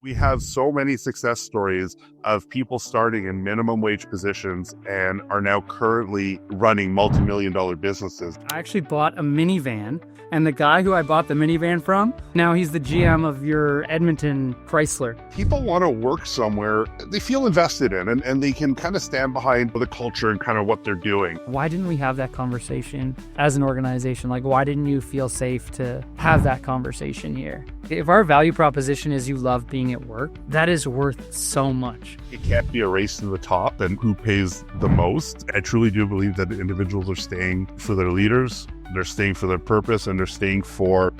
We have so many success stories of people starting in minimum wage positions and are now currently running multi-million dollar businesses. I actually bought a minivan, and the guy who I bought the minivan from, now he's the GM of your Edmonton Chrysler. People want to work somewhere they feel invested in and they can kind of stand behind the culture and kind of what they're doing. Why didn't we have that conversation as an organization? Like, why didn't you feel safe to have that conversation here? If our value proposition is you love being at work, that is worth so much. It can't be a race to the top and who pays the most. I truly do believe that individuals are staying for their leaders, they're staying for their purpose, and they're staying for...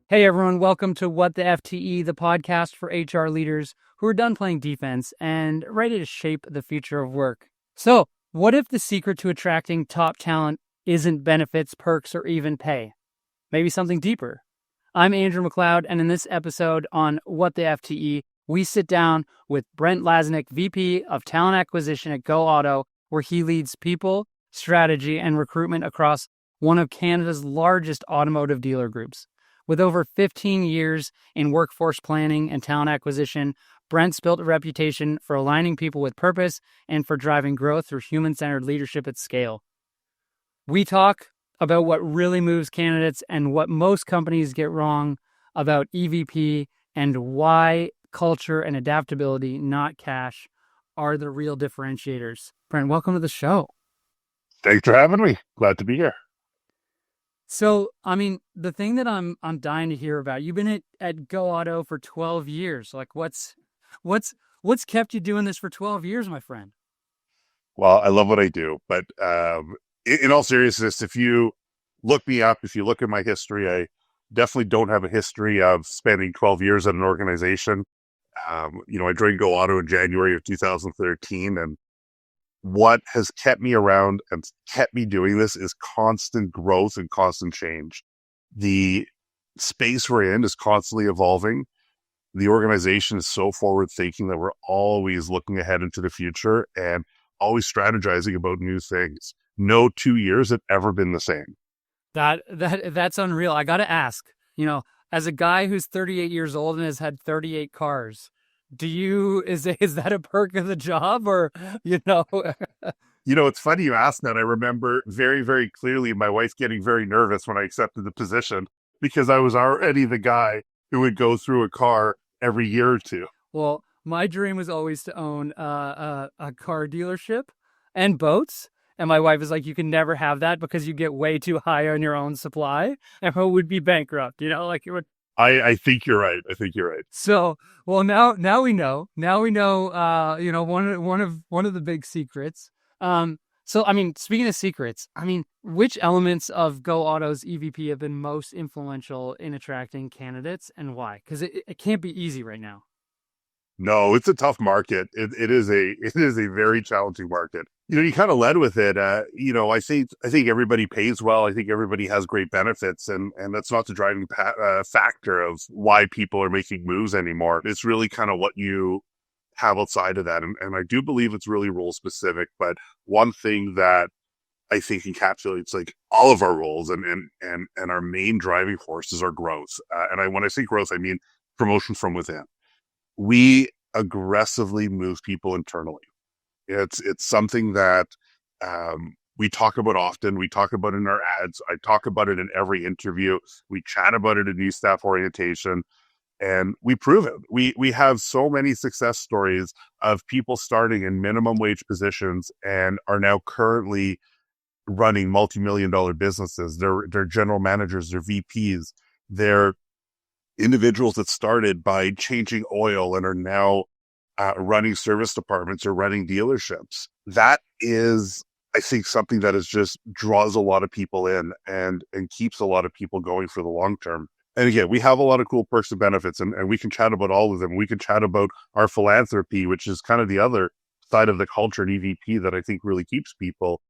Hey everyone, welcome to What the FTE, the podcast for HR leaders who are done playing defense and ready to shape the future of work. So, what if the secret to attracting top talent isn't benefits, perks, or even pay? Maybe something deeper. I'm Andrew McLeod, and in this episode on What the FTE, we sit down with Brent Lazanik, VP of Talent Acquisition at Go Auto, where he leads people, strategy, and recruitment across one of Canada's largest automotive dealer groups. With over 15 years in workforce planning and talent acquisition, Brent's built a reputation for aligning people with purpose and for driving growth through human-centered leadership at scale. We talk about what really moves candidates and what most companies get wrong about EVP and why culture and adaptability, not cash, are the real differentiators. Brent, welcome to the show. Thanks for having me. Glad to be here. So, I mean, the thing that I'm dying to hear about, you've been at Go Auto for 12 years. Like, what's kept you doing this for 12 years, my friend? Well, I love what I do, but in all seriousness, if you look me up, if you look at my history, I definitely don't have a history of spending 12 years at an organization. I joined Go Auto in January of 2013, and what has kept me around and kept me doing this is constant growth and constant change. The space we're in is constantly evolving. The organization is so forward thinking that we're always looking ahead into the future and always strategizing about new things. No 2 years have ever been the same. That's unreal. I got to ask, as a guy who's 38 years old and has had 38 cars, is that a perk of the job or? It's funny you ask that. I remember very, very clearly my wife getting very nervous when I accepted the position because I was already the guy who would go through a car every year or two. Well, my dream was always to own a car dealership and boats. And my wife is like, you can never have that because you get way too high on your own supply and it would be bankrupt, it would. I think you're right. So, well, now we know. Now we know. One of the big secrets. So, I mean, speaking of secrets, which elements of Go Auto's EVP have been most influential in attracting candidates, and why? Because it can't be easy right now. No, it's a tough market. It is a very challenging market. You kind of led with it. I think everybody pays well. I think everybody has great benefits, and that's not the driving factor of why people are making moves anymore. It's really kind of what you have outside of that, and I do believe it's really role specific. But one thing that I think encapsulates like all of our roles and our main driving force is our growth. When I say growth, I mean promotion from within. We aggressively move people internally. It's something that we talk about often. We talk about in our ads. I talk about it in every interview. We chat about it in new staff orientation, and we prove it. We have so many success stories of people starting in minimum wage positions and are now currently running multi-million dollar businesses. They're general managers, they're VPs, they're individuals that started by changing oil and are now running service departments or running dealerships. That is, I think, something that is just draws a lot of people in and keeps a lot of people going for the long term. And again, we have a lot of cool perks and benefits, and we can chat about all of them. We can chat about our philanthropy, which is kind of the other side of the culture at EVP that I think really keeps people.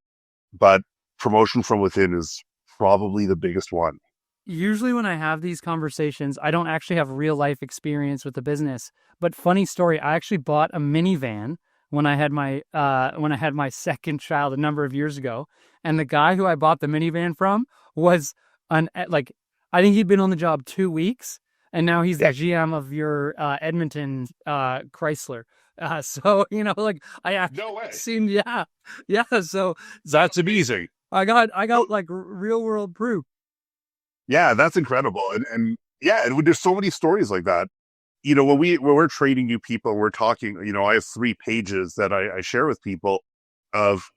But promotion from within is probably the biggest one. Usually when I have these conversations, I don't actually have real life experience with the business. But funny story, I actually bought a minivan when I had my second child a number of years ago, and the guy who I bought the minivan from was I think he'd been on the job 2 weeks, and now he's the Yeah, GM of your Edmonton Chrysler. So like I actually no way. seen, yeah, yeah. So That's amazing. I got So, like real world proof. yeah, that's incredible. And yeah, and there's so many stories like that. When we're training new people, we're talking, I have 3 pages that I share with people of,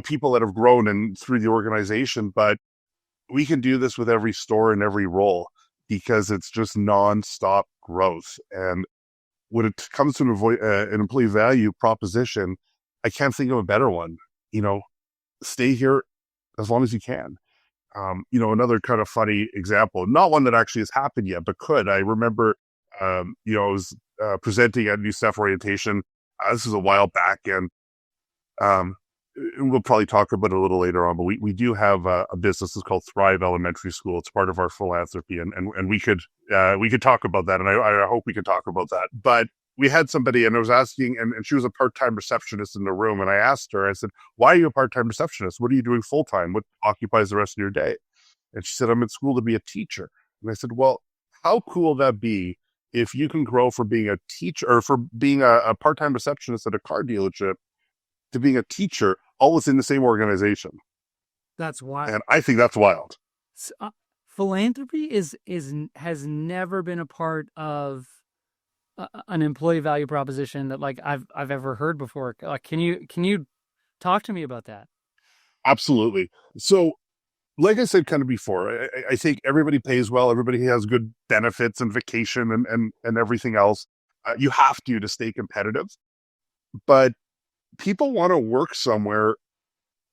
people that have grown and through the organization, but we can do this with every store and every role because it's just nonstop growth. And when it comes to an employee value proposition, I can't think of a better one. You know, stay here as long as you can. Another kind of funny example, not one that actually has happened yet, but could. I remember, I was presenting at new staff orientation. This was a while back, um, and we'll probably talk about it a little later on. But we do have a business that's called Thrive Elementary School. It's part of our philanthropy, and we could talk about that, and I hope we can talk about that. But we had somebody, and I was asking, and she was a part-time receptionist in the room, and I asked her, I said, "Why are you a part-time receptionist? What are you doing full-time? What occupies the rest of your day?" And she said, "I'm in school to be a teacher." And I said, "Well, how cool would that be if you can grow from being a teacher or for being a part-time receptionist at a car dealership to being a teacher all within the same organization?" That's why And I think that's wild. philanthropy has never been a part of an employee value proposition that like I've ever heard before. Like, can you talk to me about that? Absolutely. So, like I said kind of before, I think everybody pays well. Everybody has good benefits and vacation and everything else. You have to stay competitive. But people want to work somewhere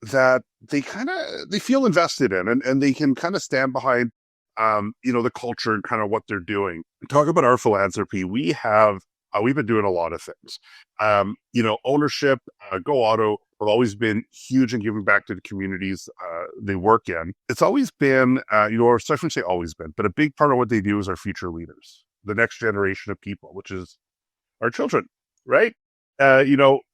that they feel invested in and they can kind of stand behind the culture and kind of what they're doing. Talk about our philanthropy. We've been doing a lot of things. Ownership, Go Auto have always been huge in giving back to the communities they work in. It's always been, or I shouldn't say always been, but a big part of what they do is our future leaders, the next generation of people, which is our children, right?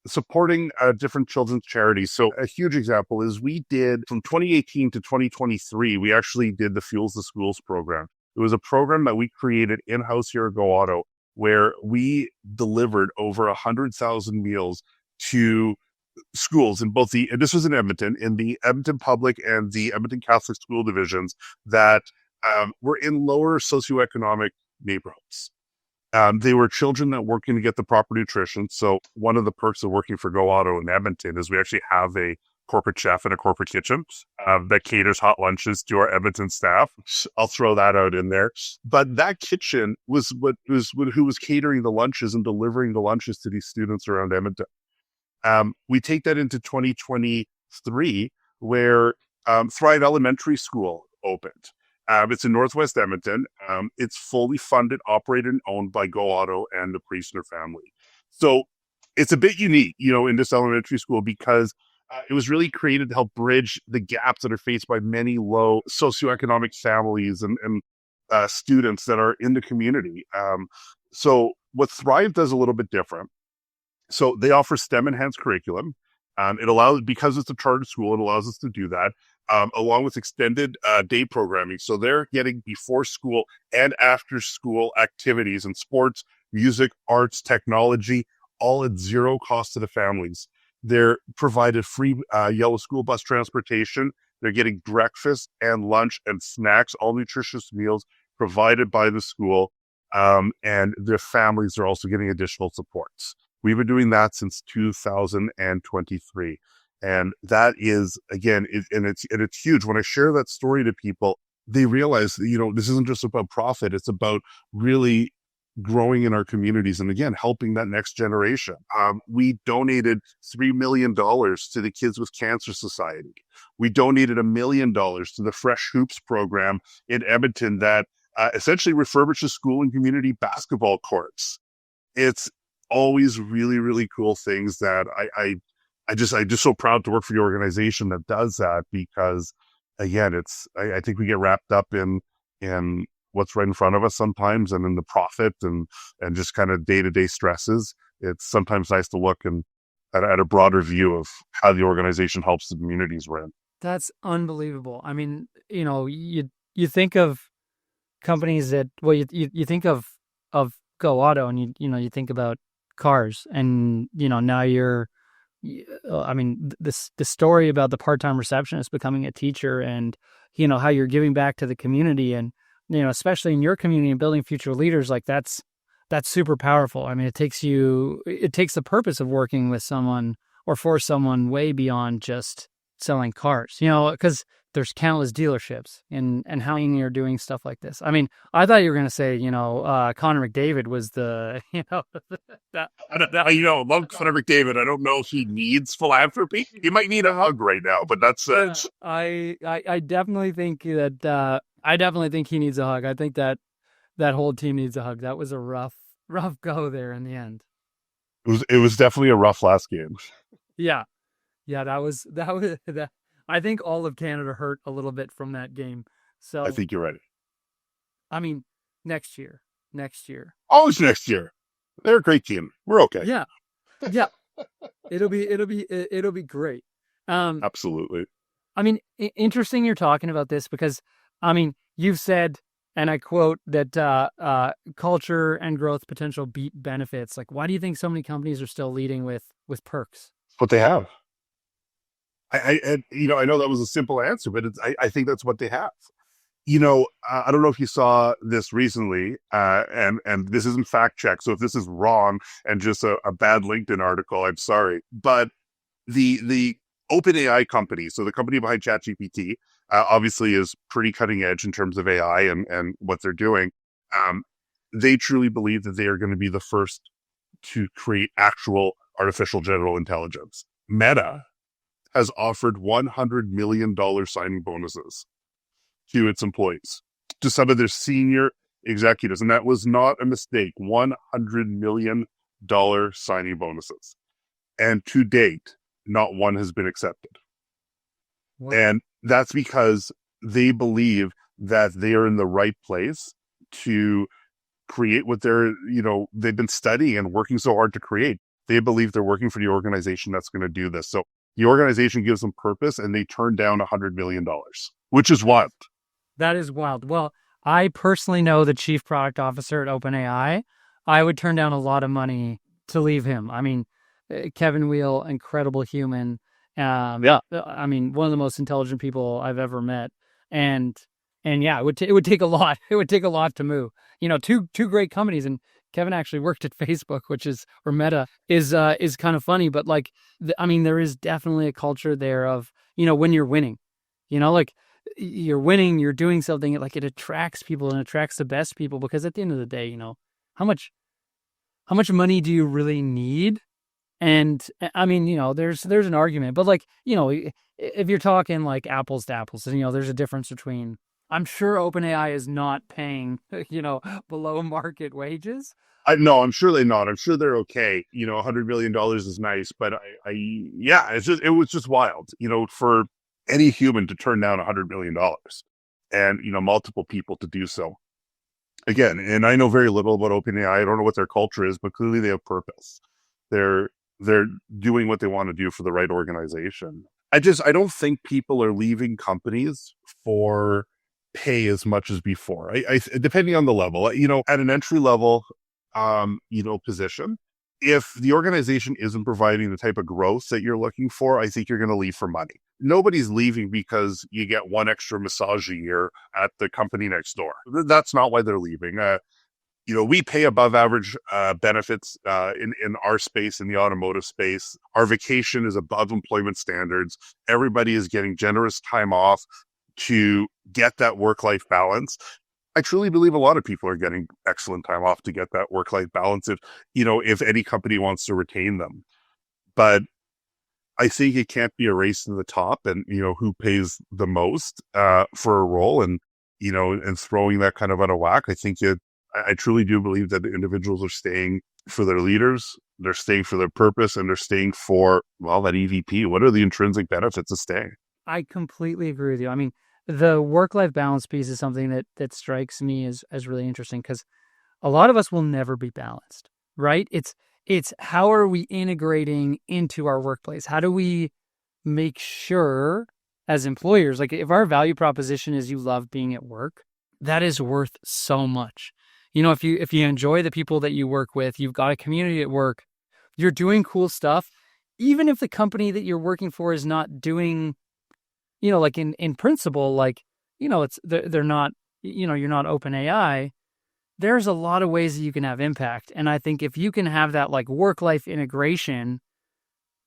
Supporting different children's charities. So a huge example is we did from 2018 to 2023, we actually did the Fuels the Schools program. It was a program that we created in-house here at Go Auto where we delivered over 100,000 meals to schools in and this was in the Edmonton Public and the Edmonton Catholic School divisions that were in lower socioeconomic neighborhoods. They were children that working to get the proper nutrition. So one of the perks of working for Go Auto in Edmonton is we actually have a corporate chef and a corporate kitchen that caters hot lunches to our Edmonton staff. I'll throw that out in there. But that kitchen was who was catering the lunches and delivering the lunches to these students around Edmonton. We take that into 2023, where Thrive Elementary School opened. It's in Northwest Edmonton. It's fully funded, operated, and owned by Go Auto and the Priestner family. So it's a bit unique, in this elementary school because it was really created to help bridge the gaps that are faced by many low socioeconomic families and students that are in the community. So what Thrive does a little bit different. So they offer STEM enhanced curriculum. It allows, because it's a charter school, it allows us to do that, along with extended day programming. So they're getting before school and after school activities in sports, music, arts, technology, all at zero cost to the families. They're provided free yellow school bus transportation. They're getting breakfast and lunch and snacks, all nutritious meals provided by the school. And their families are also getting additional supports. We've been doing that since 2023. And that is, again, it's huge. When I share that story to people, they realize, this isn't just about profit. It's about really growing in our communities. And again, helping that next generation. We donated $3 million to the Kids with Cancer Society. We donated $1 million to the Fresh Hoops program in Edmonton that essentially refurbishes school and community basketball courts. It's always really, really cool things that I'm just so proud to work for the organization that does that because again, I think we get wrapped up in what's right in front of us sometimes and in the profit and just kind of day-to-day stresses. It's sometimes nice to look and at a broader view of how the organization helps the communities we're in. That's unbelievable. I mean, you think of companies that, well, you think of Go Auto, and you think about cars, and now I mean, the story about the part-time receptionist becoming a teacher, and how you're giving back to the community, and especially in your community and building future leaders, like that's super powerful. I mean, it takes the purpose of working with someone or for someone way beyond just selling cars, because there's countless dealerships, and how you're doing stuff like this. I mean, I thought you were going to say, Connor McDavid was the, that, I don't know. Love Connor McDavid. I don't know if he needs philanthropy. He might need a hug right now, but that's I definitely think I definitely think he needs a hug. I think that whole team needs a hug. That was a rough go there in the end. it was definitely a rough last game. Yeah. Yeah, that was that. I think all of Canada hurt a little bit from that game. I So, think you're right. I mean, next year. Always next year. They're a great team. We're okay. Yeah. Yeah. It'll be great. Um Absolutely. I mean, interesting you're talking about this because, I mean, you've said, and I quote, that culture and growth potential beat benefits. Like, why do you think so many companies are still leading with perks? It's what they have. I know that was a simple answer, but I think that's what they have. I don't know if you saw this recently, and this isn't fact check. So if this is wrong and just a bad LinkedIn article, I'm sorry. But the OpenAI company, so the company behind ChatGPT, obviously is pretty cutting edge in terms of AI and what they're doing. Um, they truly believe that they are going to be the first to create actual artificial general intelligence. Meta has offered $100 million signing bonuses to its employees, to some of their senior executives. And that was not a mistake. $100 million signing bonuses. And to date, not one has been accepted. What? And that's because they believe that they are in the right place to create what they've been studying and working so hard to create. They believe they're working for the organization that's going to do this. So the organization gives them purpose, and they turn down $100 million, which is wild. That is wild. Well, I personally know the chief product officer at OpenAI. I would turn down a lot of money to leave him. I mean, Kevin Wheel, incredible human. Yeah. I mean, one of the most intelligent people I've ever met. And yeah, it would take a lot. It would take a lot to move. Two great companies, and Kevin actually worked at Facebook, which is, or Meta, is kind of funny. But like, I mean, there is definitely a culture there of when you're winning, like you're winning, you're doing something, like it attracts people and attracts the best people, because at the end of the day, how much money do you really need? And I mean, there's an argument, but like, if you're talking like apples to apples, there's a difference between, I'm sure OpenAI is not paying, below market wages. No, I'm sure they're not. I'm sure they're okay. $100 million is nice, but yeah, it was just wild, for any human to turn down $100 million and, multiple people to do so. Again, and I know very little about OpenAI. I don't know what their culture is, but clearly they have purpose. They're they're doing what they want to do for the right organization. I don't think people are leaving companies for pay as much as before. Depending on the level, at an entry level, position, if the organization isn't providing the type of growth that you're looking for, I think you're going to leave for money. Nobody's leaving because you get one extra massage a year at the company next door. That's not why they're leaving. We pay above average benefits in our space, in the automotive space. Our vacation is above employment standards. Everybody is getting generous time off to get that work-life balance. I truly believe a lot of people are getting excellent time off to get that work-life balance if any company wants to retain them. But I think it can't be a race to the top and, who pays the most for a role and throwing that kind of out of whack. I truly do believe that the individuals are staying for their leaders, they're staying for their purpose, and they're staying for, well, that EVP. What are the intrinsic benefits of staying? I completely agree with you. I mean, the work-life balance piece is something that strikes me as really interesting, because a lot of us will never be balanced, right? It's how are we integrating into our workplace? How do we make sure as employers, like if our value proposition is you love being at work, that is worth so much. You know, if you enjoy the people that you work with, you've got a community at work, you're doing cool stuff, even if the company that you're working for is not doing, like in principle, like, they're not, you're not open AI. There's a lot of ways that you can have impact. And I think if you can have that like work life integration,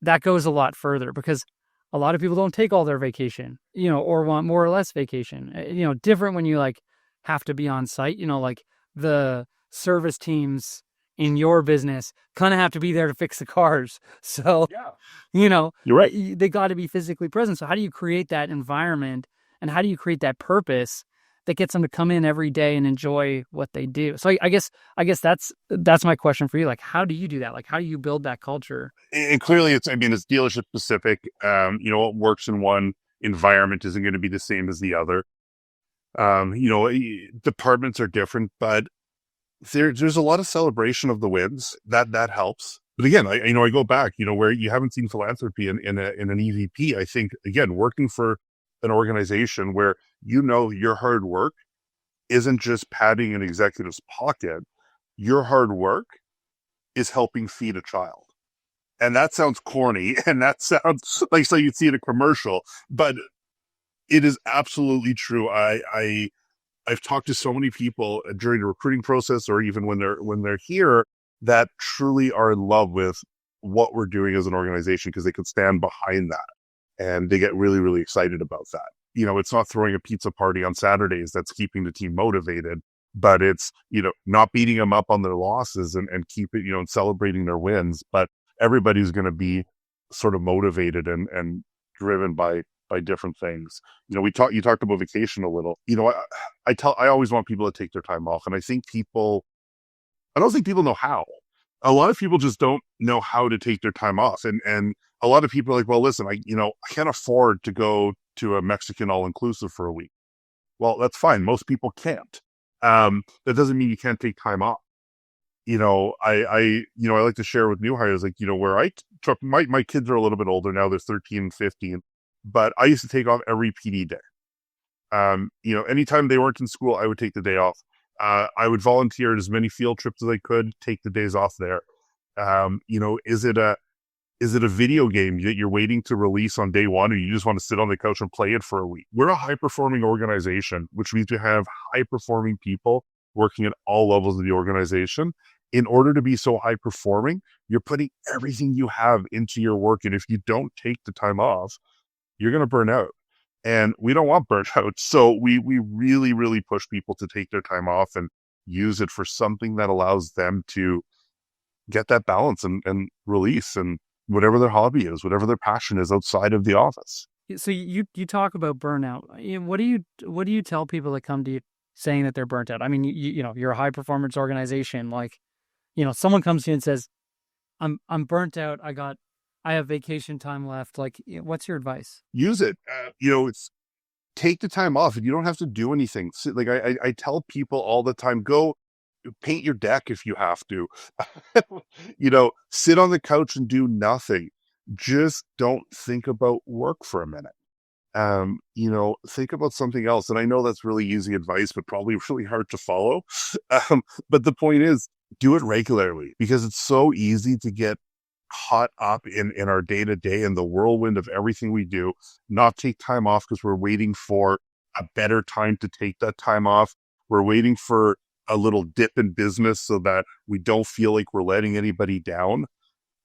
that goes a lot further because a lot of people don't take all their vacation, or want more or less vacation. Different when you like have to be on site, like the service teams in your business kind of have to be there to fix the cars. So, Yeah, you know, you're right. they got to be physically present. So how do you create that environment and how do you create that purpose that gets them to come in every day and enjoy what they do? So I guess that's my question for you. Like, how do you do that? Like, how do you build that culture? And clearly it's, I mean, it's dealership specific. What works in one environment isn't going to be the same as the other. Departments are different, but there's a lot of celebration of the wins that helps. But again, I go back, where you haven't seen philanthropy in an EVP. I think again, working for an organization where your hard work isn't just padding an executive's pocket. Your hard work is helping feed a child. And that sounds corny and that sounds like so you'd see in a commercial, but it is absolutely true. I've talked to so many people during the recruiting process or even when they're here that truly are in love with what we're doing as an organization because they could stand behind that and they get really, really excited about that. It's not throwing a pizza party on Saturdays that's keeping the team motivated, but it's, not beating them up on their losses and keep it, and celebrating their wins. But everybody's going to be sort of motivated and driven by different things. You talked about vacation a little. I always want people to take their time off. And I don't think people know how. A lot of people just don't know how to take their time off. And a lot of people are like, well, listen, I can't afford to go to a Mexican all-inclusive for a week. Well, that's fine. Most people can't. That doesn't mean you can't take time off. I like to share with new hires, like, where I took my kids are a little bit older now, they're 13 and 15, but I used to take off every PD day. Anytime they weren't in school, I would take the day off. I would volunteer at as many field trips as I could, take the days off there. Is it a video game that you're waiting to release on day one, or you just want to sit on the couch and play it for a week? We're a high performing organization, which means we have high performing people working at all levels of the organization. In order to be so high performing, you're putting everything you have into your work. And if you don't take the time off, you're going to burn out. And we don't want burnout. So we really, really push people to take their time off and use it for something that allows them to get that balance and release and whatever their hobby is, whatever their passion is outside of the office. So you talk about burnout. What do you tell people that come to you saying that they're burnt out? I mean, you're a high performance organization. Like, someone comes to you and says, I'm burnt out. I have vacation time left. Like, what's your advice? Use it. It's take the time off and you don't have to do anything. Like I tell people all the time, go paint your deck if you have to, sit on the couch and do nothing. Just don't think about work for a minute. Think about something else. And I know that's really easy advice, but probably really hard to follow. But the point is, do it regularly because it's so easy to get caught up in our day to day and the whirlwind of everything we do, not take time off because we're waiting for a better time to take that time off. We're waiting for a little dip in business so that we don't feel like we're letting anybody down.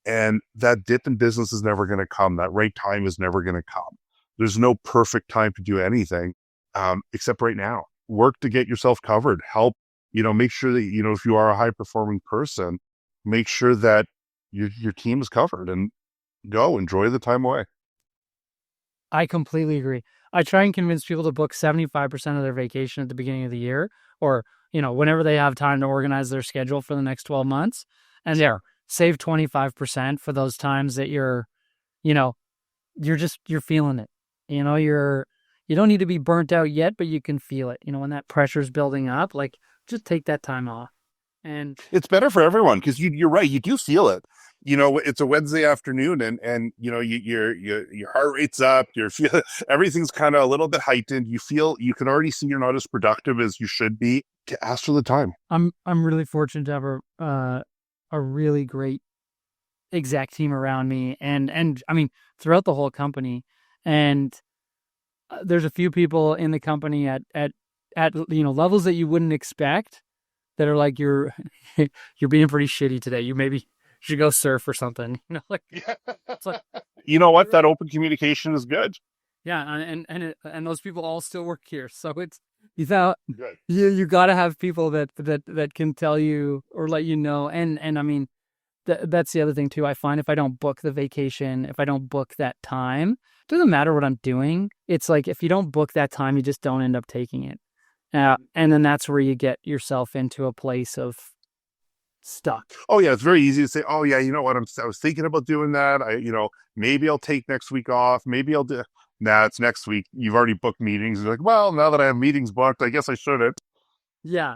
And that dip in business is never going to come. That right time is never going to come. There's no perfect time to do anything except right now. Work to get yourself covered. Help, make sure that, if you are a high performing person, make sure that your team is covered and go enjoy the time away. I completely agree. I try and convince people to book 75% of their vacation at the beginning of the year or, whenever they have time to organize their schedule for the next 12 months. And save 25% for those times that you're feeling it. You don't need to be burnt out yet, but you can feel it. When that pressure's building up, like just take that time off. And it's better for everyone because you're right. You do feel it. it's a Wednesday afternoon, and your heart rate's up, your feel everything's kind of a little bit heightened. You can already see you're not as productive as you should be. To ask for the time. I'm really fortunate to have a really great exec team around me, and I mean throughout the whole company. And there's a few people in the company at levels that you wouldn't expect that are like you're being pretty shitty today. You maybe should go surf or something. Like Yeah. it's like You know what? That open communication is good. yeah, and those people all still work here. So it's you thought Good. you got to have people that can tell you or let you know. And I mean that's the other thing too. I find if I don't book the vacation, if I don't book that time, it doesn't matter what I'm doing. It's like if you don't book that time, you just don't end up taking it. And then that's where you get yourself into a place of stuck. Oh yeah, it's very easy to say, oh yeah, you know what? I was thinking about doing that. Maybe I'll take next week off. Maybe I'll do. Nah, it's next week. You've already booked meetings. You're like, well, now that I have meetings booked, I guess I shouldn't. Yeah,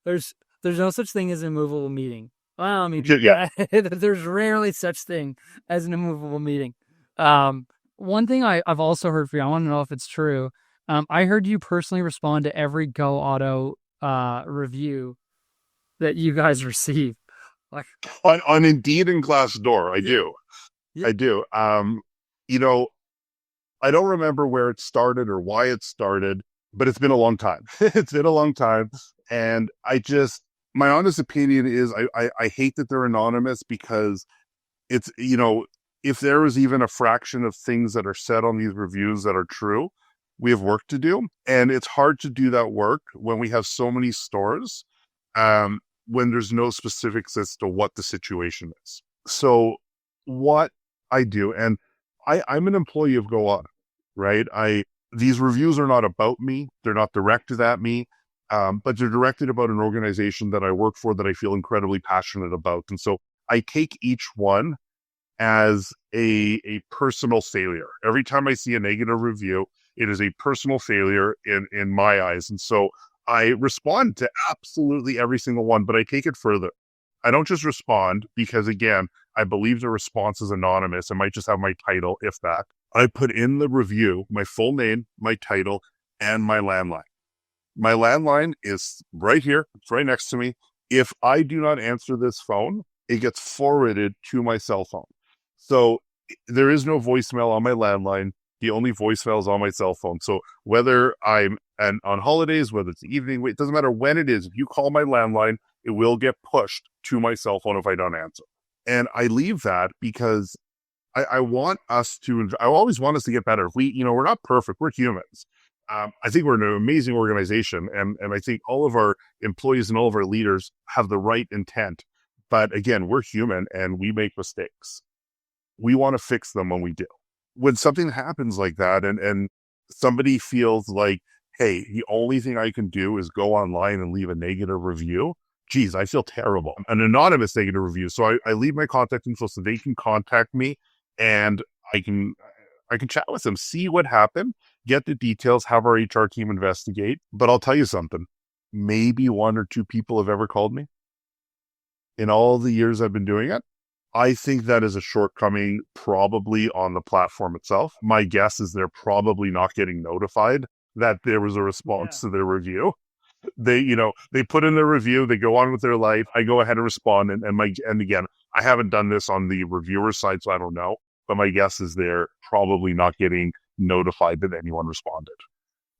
there's there's no such thing as a movable meeting. Well, maybe Yeah. there's rarely such thing as an immovable meeting. One thing I've also heard for you, I want to know if it's true. I heard you personally respond to every Go Auto review that you guys receive. Like, On Indeed and Glassdoor, I yeah, do. yeah, I do. You know, I don't remember where it started or why it started, but it's been a long time. It's been a long time. And my honest opinion is I hate that they're anonymous because it's, if there was even a fraction of things that are said on these reviews that are true, we have work to do. And it's hard to do that work when we have so many stores, when there's no specifics as to what the situation is. So what I do, and I'm an employee of Go On, right? These reviews are not about me. They're not directed at me. But they're directed about an organization that I work for that I feel incredibly passionate about. And so I take each one as a personal failure. Every time I see a negative review, it is a personal failure in my eyes. And so I respond to absolutely every single one, but I take it further. I don't just respond because, again, I believe the response is anonymous. It might just have my title, if that. I put in the review my full name, my title, and my landline. My landline is right here. It's right next to me. If I do not answer this phone, it gets forwarded to my cell phone. So there is no voicemail on my landline. The only voicemail is on my cell phone. So whether I'm on holidays, whether it's evening, it doesn't matter when it is. If you call my landline, it will get pushed to my cell phone if I don't answer. And I leave that because I want us to, I always want us to get better. We're not perfect. We're humans. I think we're an amazing organization, and I think all of our employees and all of our leaders have the right intent. But again, we're human and we make mistakes. We want to fix them when we do. When something happens like that, and somebody feels like, hey, the only thing I can do is go online and leave a negative review. Geez, I feel terrible. An anonymous negative review. So I leave my contact info so they can contact me, and I can chat with them, see what happened, get the details, have our HR team investigate. But I'll tell you something, maybe one or two people have ever called me in all the years I've been doing it. I think that is a shortcoming probably on the platform itself. My guess is they're probably not getting notified that there was a response to their review. They put in their review, they go on with their life. I go ahead and respond. And again, I haven't done this on the reviewer side, so I don't know. But my guess is they're probably not getting notified that anyone responded.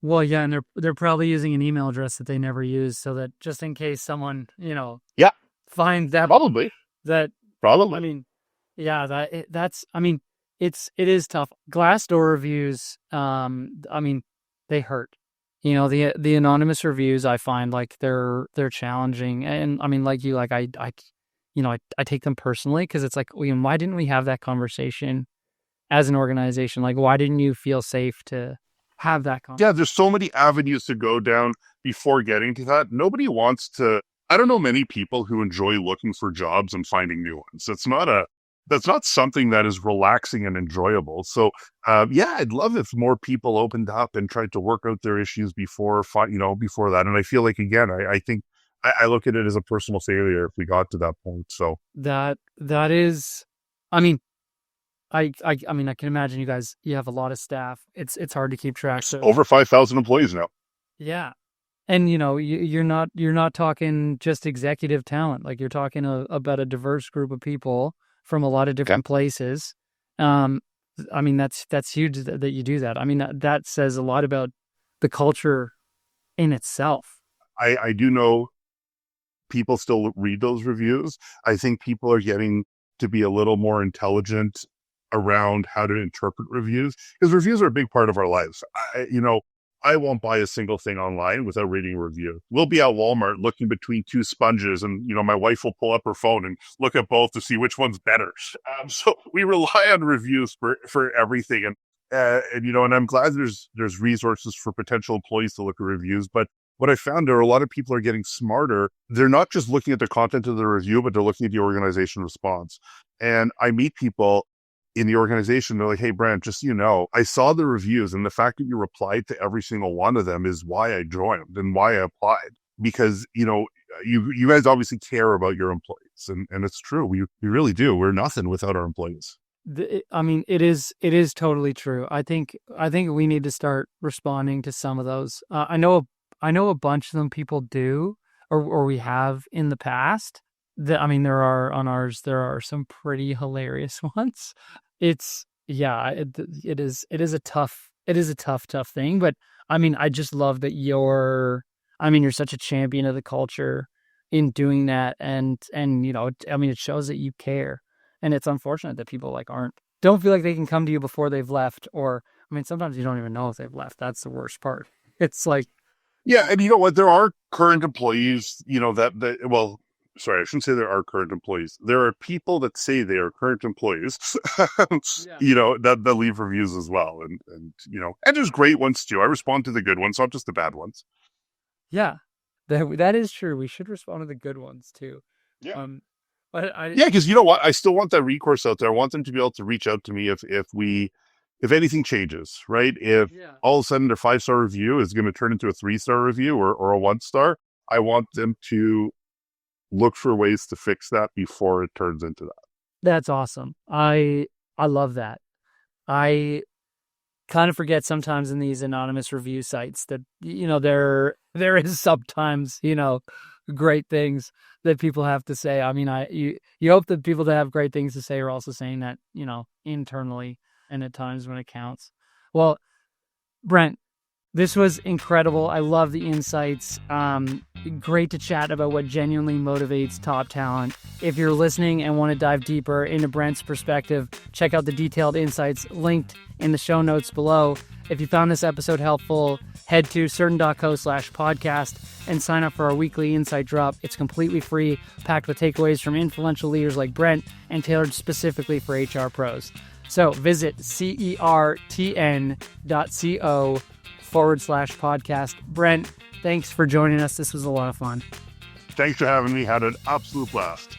Well, yeah, and they're probably using an email address that they never use, so that just in case someone Yeah, finds that probably. that I Probably. mean, yeah, that's I mean, it is tough. Glassdoor reviews, I mean, they hurt. The anonymous reviews I find like they're challenging, and I mean, like you, like I take them personally because it's like, why didn't we have that conversation as an organization? Like, why didn't you feel safe to have that Yeah, conversation? there's so many avenues to go down before getting to that. Nobody wants to. I don't know many people who enjoy looking for jobs and finding new ones. That's not something that is relaxing and enjoyable. So, yeah, I'd love if more people opened up and tried to work out their issues before that. And I feel like, again, I think I look at it as a personal failure if we got to that point. So That is, I mean, I mean, I can imagine you guys, you have a lot of staff. It's hard to keep track. it's So over 5,000 employees now. yeah. And you're not talking just executive talent. Like you're talking about a diverse group of people from a lot of Okay. different places. Um, I mean, that's huge that you do that. I mean, that says a lot about the culture in itself. I do know people still read those reviews. I think people are getting to be a little more intelligent around how to interpret reviews, because reviews are a big part of our lives. I won't buy a single thing online without reading a review. We'll be at Walmart looking between two sponges, and my wife will pull up her phone and look at both to see which one's better. So we rely on reviews for everything, and I'm glad there's resources for potential employees to look at reviews. But what I found are a lot of people are getting smarter. They're not just looking at the content of the review, but they're looking at the organization response. And I meet people in the organization, they're like, "Hey, Brent, just so you know, I saw the reviews, and the fact that you replied to every single one of them is why I joined and why I applied. Because you guys obviously care about your employees, and it's true. We really do. We're nothing without our employees." I mean, it is totally true. I think we need to start responding to some of those. I know a bunch of them people do, or we have in the past. I mean, there are some pretty hilarious ones. It's yeah, it is a tough thing. But I mean, I just love that you're such a champion of the culture in doing that, and I mean, it shows that you care. And it's unfortunate that people don't feel like they can come to you before they've left, or I mean, sometimes you don't even know if they've left. That's the worst part. It's like, Yeah, and you know what? There are current employees, well, sorry, I shouldn't say there are current employees. There are people that say they are current employees, yeah, that leave reviews as well. And there's great ones too. I respond to the good ones, not just the bad ones. yeah, that is true. We should respond to the good ones too. Yeah. Um, but I Yeah, because you know what? I still want that recourse out there. I want them to be able to reach out to me if anything changes, right? If yeah, all of a sudden their 5-star review is going to turn into a 3-star review or a 1-star, I want them to look for ways to fix that before it turns into that. that's awesome. I love that. I kind of forget sometimes in these anonymous review sites that there is sometimes great things that people have to say. I mean, you hope that people that have great things to say are also saying that internally and at times when it counts. Well, Brent, this was incredible. I love the insights. Great to chat about what genuinely motivates top talent. If you're listening and want to dive deeper into Brent's perspective, check out the detailed insights linked in the show notes below. If you found this episode helpful, head to certain.co/podcast and sign up for our weekly insight drop. It's completely free, packed with takeaways from influential leaders like Brent and tailored specifically for HR pros. So visit certn.co/podcast. Brent, thanks for joining us. This was a lot of fun. Thanks for having me. Had an absolute blast.